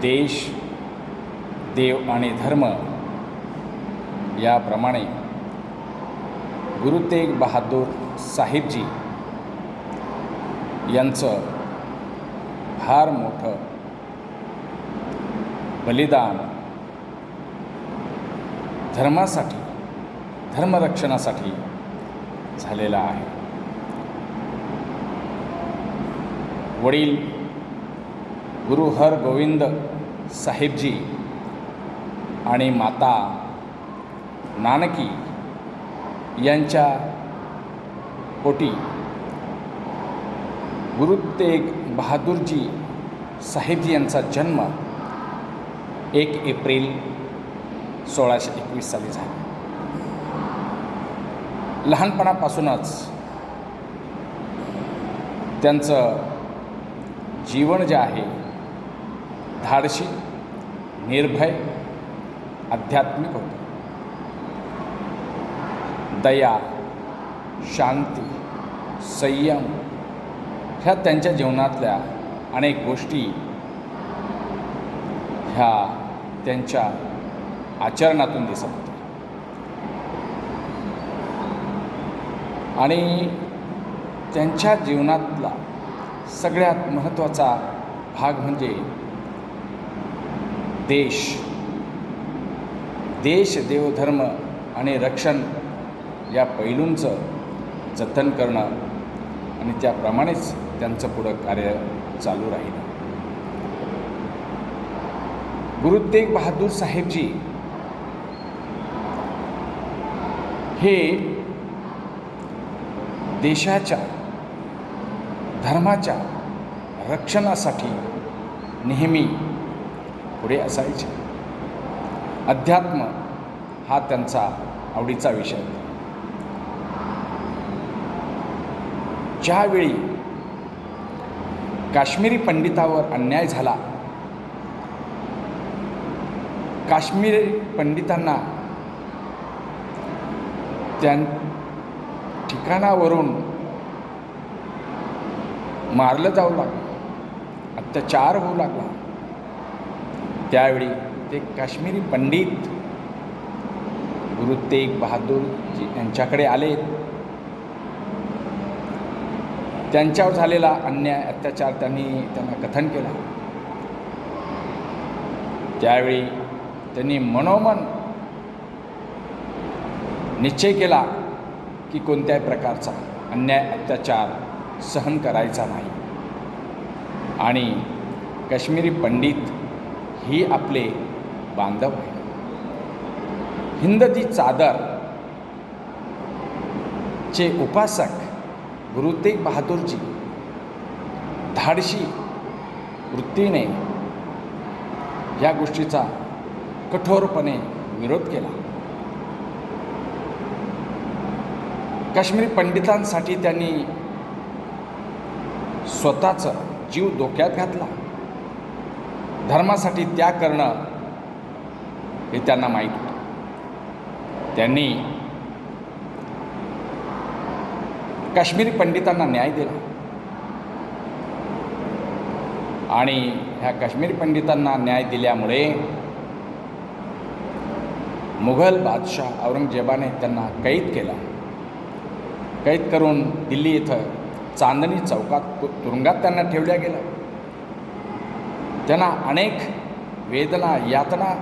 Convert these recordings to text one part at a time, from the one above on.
देश, देव आणि धर्म याप्रमाणे गुरु तेग बहादूर साहेबजी यांचं फार मोठं बलिदान धर्मासाठी, धर्मरक्षणासाठी झालेलं आहे. वडील गुरु हरगोविंद साहेबजी आणि माता नानकी यांच्या पोटी गुरु तेग बहादूरजी साहेबजी यांचा जन्म 1 एप्रिल 1621 साली झाला. लहानपणापासूनच त्यांचं जीवन जे आहे धाडसी, निर्भय, आध्यात्मिक होतं. दया, शांती, संयम ह्या त्यांच्या जीवनातल्या अनेक गोष्टी ह्या त्यांच्या आचरणातून दिसत होत्या. आणि त्यांच्या जीवनातला सगळ्यात महत्त्वाचा भाग म्हणजे देश, देवधर्म आणि रक्षण या पैलूंचं जतन करणं आणि त्याप्रमाणेच त्यांचं पुढं कार्य चालू राहिलं. गुरु तेग बहादूर साहेबजी हे देशाच्या, धर्माच्या रक्षणासाठी नेहमी पुढे असायचे. अध्यात्म हा त्यांचा आवडीचा विषय होता. ज्यावेळी काश्मीरी पंडितावर अन्याय झाला, काश्मीरी पंडितांना त्या ठिकाणावरून मारलं जाऊ लागलं, अत्याचार होऊ लागला, त्यावेळी ते काश्मीरी पंडित गुरु तेग बहादूरजी यांच्याकडे आले. त्यांच्यावर झालेला अन्याय, अत्याचार त्यांना कथन केला. त्यावेळी त्यांनी मनोमन निश्चय केला की कोणत्याही प्रकारचा अन्याय, अत्याचार सहन करायचा नाही. आणि काश्मीरी पंडित ही आपले बांधव आहे. हिंद दी चादर चे उपासक गुरु तेग बहादूरजी धाडशी वृत्तीने या गोष्टीचा कठोरपणे विरोध केला. काश्मीरी पंडितांसाठी त्यांनी स्वतःचा जीव धोक्यात घातला. धर्मासाठी त्याग करणं हे त्यांना माहीत होतं. त्यांनी काश्मीरी पंडितांना न्याय दिला आणि ह्या काश्मीरी पंडितांना न्याय दिल्यामुळे मुघल बादशाह औरंगजेबाने त्यांना कैद केला. कैद करून दिल्ली इथं चांदणी चौकात तुरुंगात त्यांना ठेवल्या गेलं. त्यांना अनेक वेदना, यातना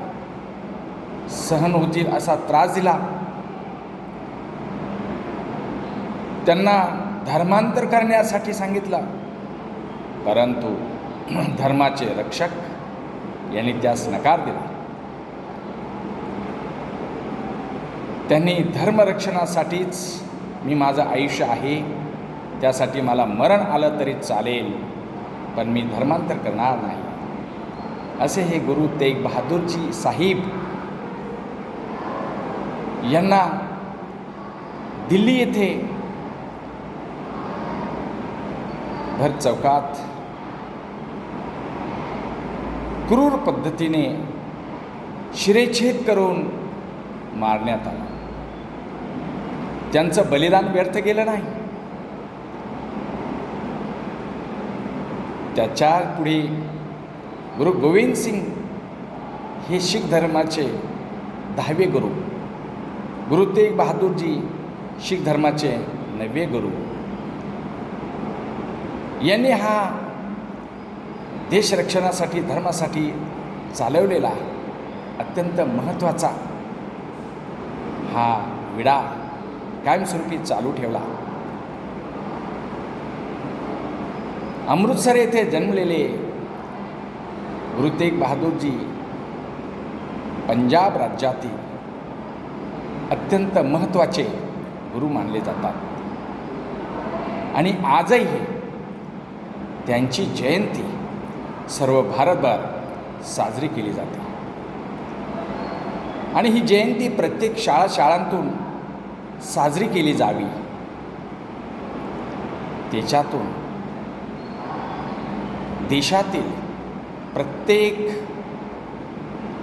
सहन होतील असा त्रास दिला. त्यांना धर्मांतर करण्यासाठी सांगितलं, परंतु धर्माचे रक्षक यांनी त्यास नकार दिला. त्यांनी धर्मरक्षणासाठीच मी माझं आयुष्य आहे, त्यासाठी मला मरण आलं तरी चालेल, पण मी धर्मांतर करणार नाही, असे हे गुरु तेग बहादूरजी साहिब यांना दिल्ली येथे भर चौकात क्रूर पद्धतीने शिरेछेद करून मारण्यात आला. त्यांचं बलिदान व्यर्थ गेलं नाही. त्याच्या पुढे गुरु गोविंद सिंग हे शीख धर्माचे 10वे गुरु, गुरु तेग बहादूरजी शीख धर्माचे 9वे गुरु यांनी हा देशरक्षणासाठी धर्मासाठी चालवलेला अत्यंत महत्त्वाचा हा विडा कायमस्वरूपी चालू ठेवला. अमृतसर येथे जन्मलेले गुरु तेग बहादूरजी पंजाब राज्यातील अत्यंत महत्त्वाचे गुरु मानले जातात आणि आजही त्यांची जयंती सर्व भारतभर साजरी केली जाते. आणि ही जयंती प्रत्येक शाळांतून साजरी केली जावी, त्याच्यातून देशातील प्रत्येक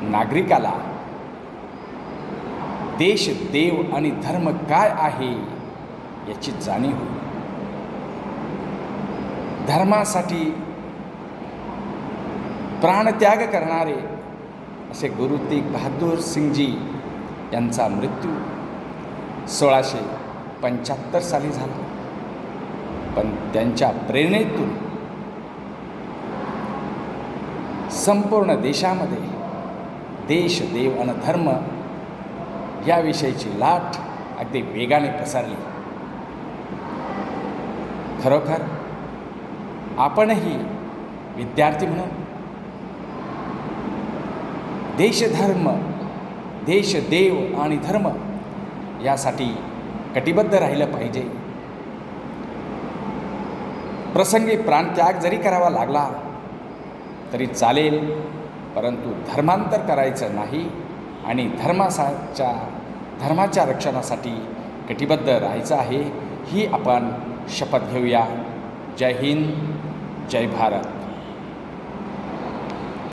नागरिकाला देश, देव आणि धर्म काय आहे याची जाणीव होईल. धर्मासाठी प्राणत्याग करणारे असे गुरु तेग बहादूर सिंगजी यांचा मृत्यू 1675 साली झाला. पण त्यांच्या प्रेरणेतून संपूर्ण देशामध्ये देश, देव आणि धर्म याविषयीची लाट अगदी वेगाने पसरली. खरोखर आपणही विद्यार्थी म्हणून देशधर्म, देश, देव आणि धर्म यासाठी कटिबद्ध राहिलं पाहिजे. प्रसंगी प्राणत्याग जरी करावा लागला तरी चालेल, परंतु धर्मांतर करायचं नाही आणि धर्माच्या रक्षणासाठी कटिबद्ध राहायचं आहे. ही आपण शपथ घेऊया. जय हिंद, जय भारत.